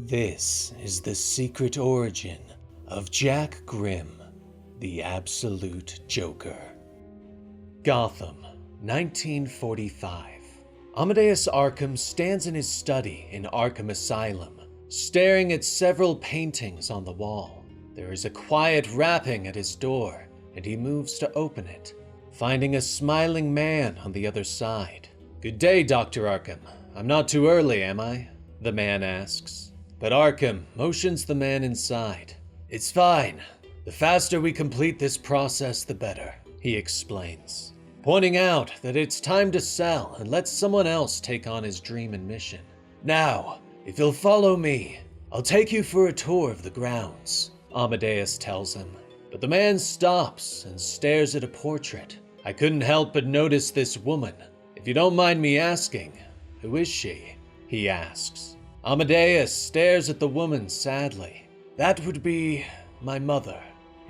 This is the secret origin of Jack Grimm, the absolute Joker. Gotham, 1945. Amadeus Arkham stands in his study in Arkham Asylum, staring at several paintings on the wall. There is a quiet rapping at his door, and he moves to open it, finding a smiling man on the other side. "Good day, Dr. Arkham. I'm not too early, am I?" the man asks. But Arkham motions the man inside. "It's fine. The faster we complete this process, the better," he explains, pointing out that it's time to sell and let someone else take on his dream and mission. "Now, if you'll follow me, I'll take you for a tour of the grounds," Amadeus tells him. But the man stops and stares at a portrait. "I couldn't help but notice this woman. If you don't mind me asking, who is she?" he asks. Amadeus stares at the woman sadly. "That would be my mother.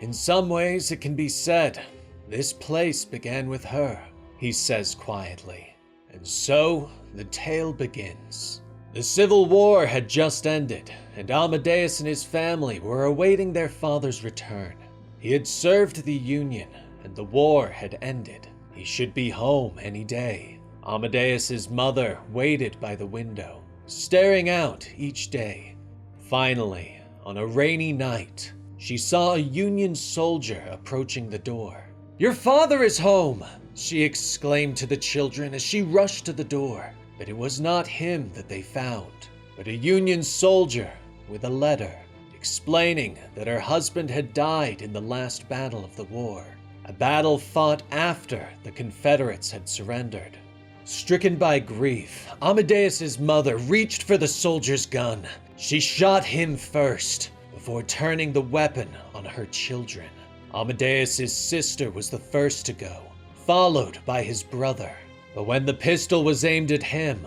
In some ways it can be said this place began with her," he says quietly. And so the tale begins. The Civil War had just ended, and Amadeus and his family were awaiting their father's return. He had served the Union, and the war had ended. He should be home any day. Amadeus's mother waited by the window, staring out each day. Finally, on a rainy night, she saw a Union soldier approaching the door. "Your father is home!" she exclaimed to the children as she rushed to the door. But it was not him that they found, but a Union soldier with a letter explaining that her husband had died in the last battle of the war, a battle fought after the Confederates had surrendered. Stricken by grief, Amadeus's mother reached for the soldier's gun. She shot him first, before turning the weapon on her children. Amadeus's sister was the first to go, followed by his brother. But when the pistol was aimed at him,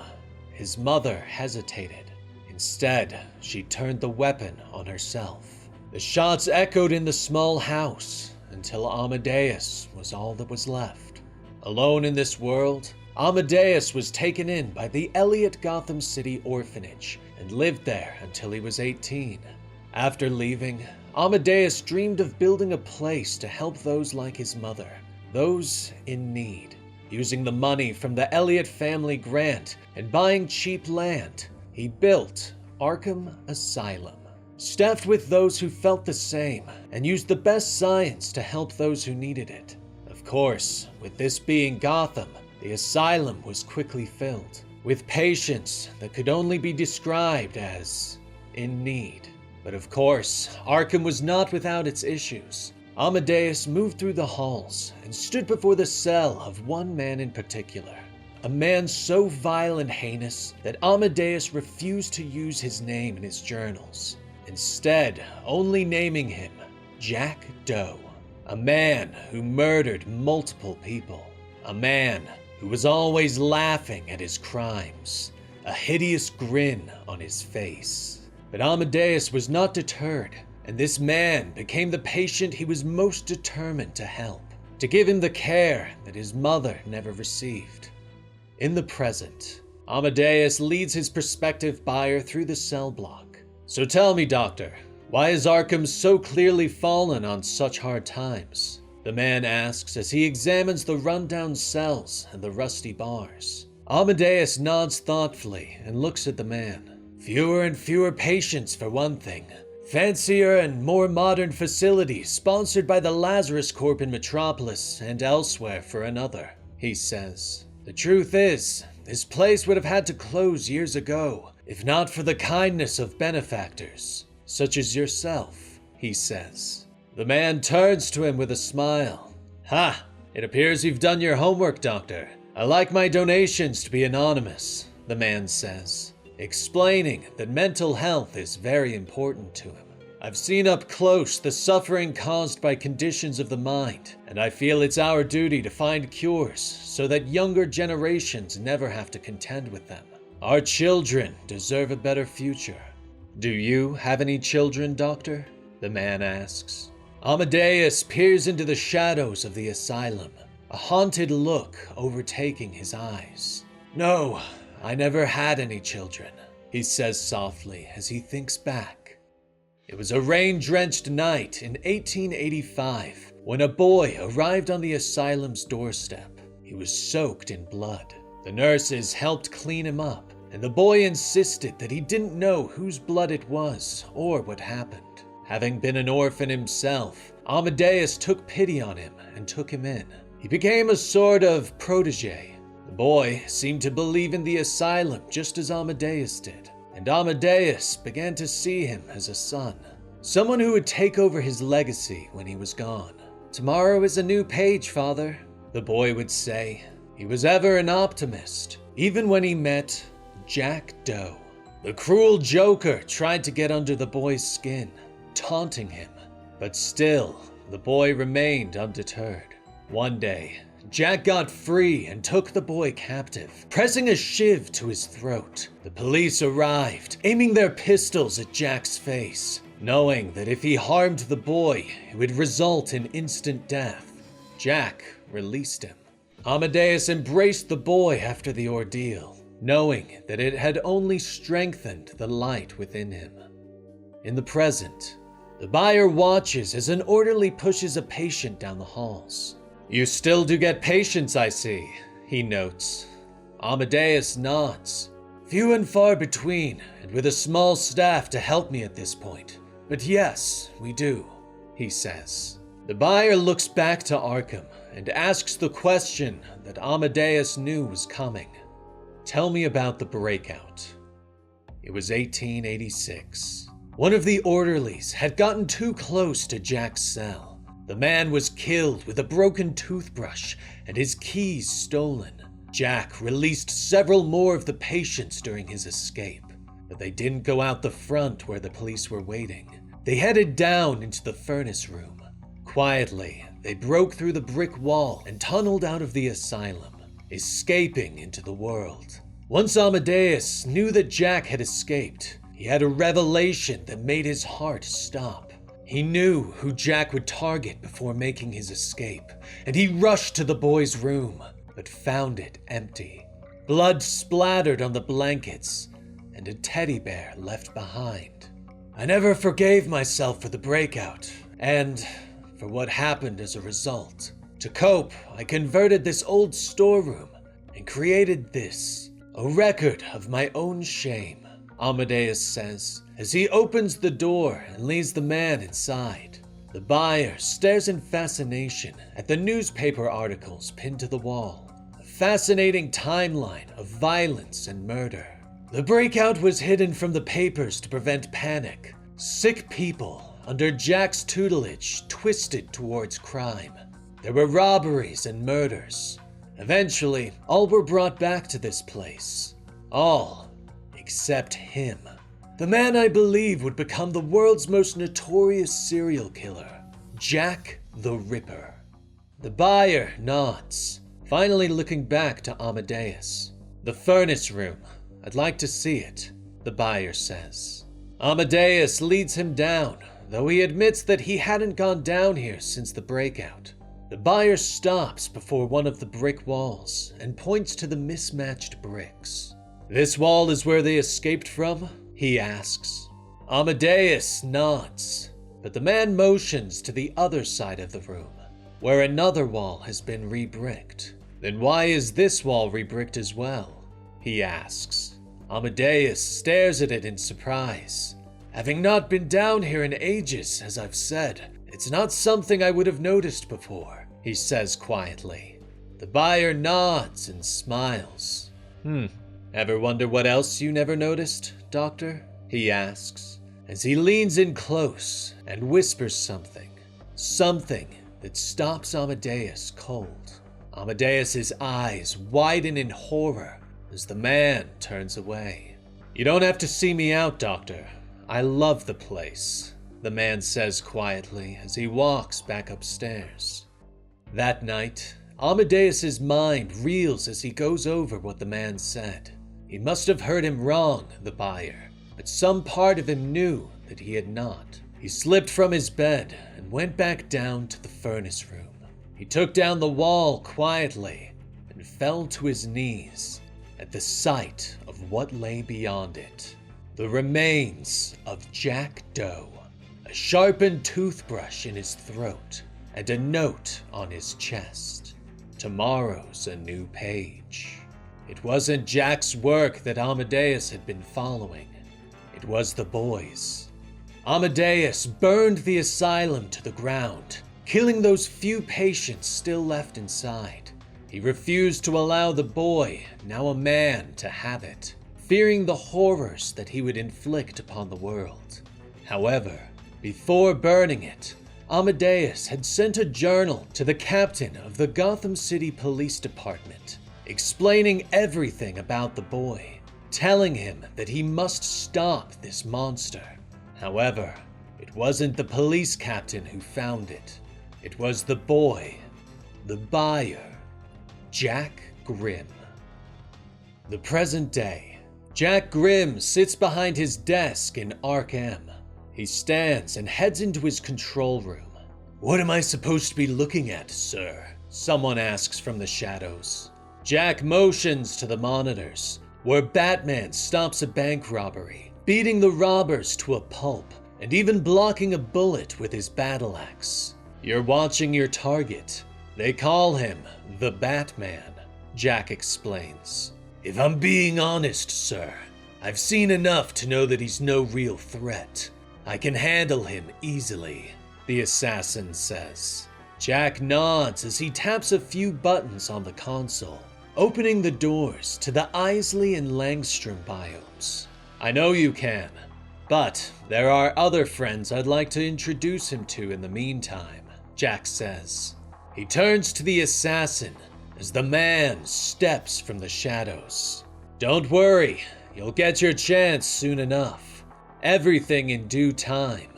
his mother hesitated. Instead, she turned the weapon on herself. The shots echoed in the small house until Amadeus was all that was left. Alone in this world, Amadeus was taken in by the Elliott Gotham City orphanage and lived there until he was 18. After leaving, Amadeus dreamed of building a place to help those like his mother, those in need. Using the money from the Elliott family grant and buying cheap land, he built Arkham Asylum, staffed with those who felt the same and used the best science to help those who needed it. Of course, with this being Gotham, the asylum was quickly filled with patients that could only be described as in need. But of course, Arkham was not without its issues. Amadeus moved through the halls and stood before the cell of one man in particular, a man so vile and heinous that Amadeus refused to use his name in his journals, instead only naming him Jack Doe, a man who murdered multiple people, a man who was always laughing at his crimes, a hideous grin on his face. But Amadeus was not deterred, and this man became the patient he was most determined to help, to give him the care that his mother never received. In the present, Amadeus leads his prospective buyer through the cell block. "So tell me, doctor, why has Arkham so clearly fallen on such hard times?" the man asks as he examines the rundown cells and the rusty bars. Amadeus nods thoughtfully and looks at the man. "Fewer and fewer patients for one thing. Fancier and more modern facilities sponsored by the Lazarus Corp in Metropolis and elsewhere for another," he says. "The truth is, this place would have had to close years ago, if not for the kindness of benefactors, such as yourself," he says. The man turns to him with a smile. "Ha! It appears you've done your homework, Doctor. I like my donations to be anonymous," the man says, explaining that mental health is very important to him. "I've seen up close the suffering caused by conditions of the mind, and I feel it's our duty to find cures so that younger generations never have to contend with them. Our children deserve a better future." "Do you have any children, Doctor?" the man asks. Amadeus peers into the shadows of the asylum, a haunted look overtaking his eyes. "No, I never had any children. he says softly as he thinks back. It was a rain-drenched night in 1885 when a boy arrived on the asylum's doorstep. He was soaked in blood. The nurses helped clean him up, and the boy insisted that he didn't know whose blood it was or what happened. Having been an orphan himself, Amadeus took pity on him and took him in. He became a sort of protege. The boy seemed to believe in the asylum just as Amadeus did, and Amadeus began to see him as a son, someone who would take over his legacy when he was gone. "Tomorrow is a new page, Father," the boy would say. He was ever an optimist, even when he met Jack Doe. The cruel Joker tried to get under the boy's skin, taunting him, but still, the boy remained undeterred. One day, Jack got free and took the boy captive, pressing a shiv to his throat. The police arrived, aiming their pistols at Jack's face, knowing that if he harmed the boy, it would result in instant death. Jack released him. Amadeus embraced the boy after the ordeal, knowing that it had only strengthened the light within him. In the present, the buyer watches as an orderly pushes a patient down the halls. "You still do get patients, I see," he notes. Amadeus nods. "Few and far between, and with a small staff to help me at this point. But yes, we do," he says. The buyer looks back to Arkham and asks the question that Amadeus knew was coming. "Tell me about the breakout." It was 1886. One of the orderlies had gotten too close to Jack's cell. The man was killed with a broken toothbrush and his keys stolen. Jack released several more of the patients during his escape, but they didn't go out the front where the police were waiting. They headed down into the furnace room. Quietly, they broke through the brick wall and tunneled out of the asylum, escaping into the world. Once Amadeus knew that Jack had escaped, he had a revelation that made his heart stop. He knew who Jack would target before making his escape, and he rushed to the boy's room, but found it empty. Blood splattered on the blankets, and a teddy bear left behind. "I never forgave myself for the breakout, and for what happened as a result. To cope, I converted this old storeroom and created this, a record of my own shame," Amadeus says, as he opens the door and leads the man inside. The buyer stares in fascination at the newspaper articles pinned to the wall, a fascinating timeline of violence and murder. The breakout was hidden from the papers to prevent panic. Sick people, under Jack's tutelage, twisted towards crime. There were robberies and murders. Eventually, all were brought back to this place. All except him. The man I believe would become the world's most notorious serial killer, Jack the Ripper. The buyer nods, finally looking back to Amadeus. "The furnace room. I'd like to see it," the buyer says. Amadeus leads him down, though he admits that he hadn't gone down here since the breakout. The buyer stops before one of the brick walls and points to the mismatched bricks. "This wall is where they escaped from?" he asks. Amadeus nods, but the man motions to the other side of the room, where another wall has been re-bricked. "Then why is this wall re-bricked as well?" he asks. Amadeus stares at it in surprise. "Having not been down here in ages, as I've said, it's not something I would have noticed before," he says quietly. The buyer nods and smiles. Ever wonder what else you never noticed, Doctor?" he asks, as he leans in close and whispers something that stops Amadeus cold. Amadeus's eyes widen in horror as the man turns away. "You don't have to see me out, Doctor. I love the place," the man says quietly as he walks back upstairs. That night, Amadeus's mind reels as he goes over what the man said. He must have heard him wrong, the buyer, but some part of him knew that he had not. He slipped from his bed and went back down to the furnace room. He took down the wall quietly and fell to his knees at the sight of what lay beyond it. The remains of Jack Doe, a sharpened toothbrush in his throat, and a note on his chest. Tomorrow's a new page. It wasn't Jack's work that Amadeus had been following. It was the boy's. Amadeus burned the asylum to the ground, killing those few patients still left inside. He refused to allow the boy, now a man, to have it, fearing the horrors that he would inflict upon the world. However, before burning it, Amadeus had sent a journal to the captain of the Gotham City Police Department, explaining everything about the boy, telling him that he must stop this monster. However, it wasn't the police captain who found it. It was the boy, the buyer, Jack Grimm. The present day, Jack Grimm sits behind his desk in Arkham. He stands and heads into his control room. "What am I supposed to be looking at, sir?" someone asks from the shadows. Jack motions to the monitors, where Batman stops a bank robbery, beating the robbers to a pulp, and even blocking a bullet with his battle axe. "You're watching your target. They call him the Batman," Jack explains. "If I'm being honest, sir, I've seen enough to know that he's no real threat. I can handle him easily," the assassin says. Jack nods as he taps a few buttons on the console, opening the doors to the Isley and Langstrom biomes. "I know you can, but there are other friends I'd like to introduce him to in the meantime," Jack says. He turns to the assassin as the man steps from the shadows. "Don't worry, you'll get your chance soon enough. Everything in due time,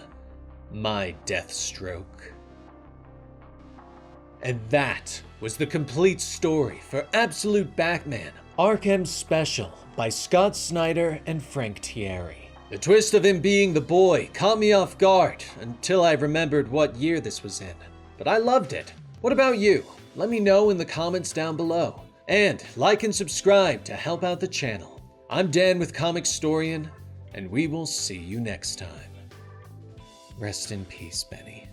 my Deathstroke." And that was the complete story for Absolute Batman Arkham Special by Scott Snyder and Frank Tieri. The twist of him being the boy caught me off guard until I remembered what year this was in, but I loved it. What about you? Let me know in the comments down below. And like and subscribe to help out the channel. I'm Dan with Comicstorian, and we will see you next time. Rest in peace, Benny.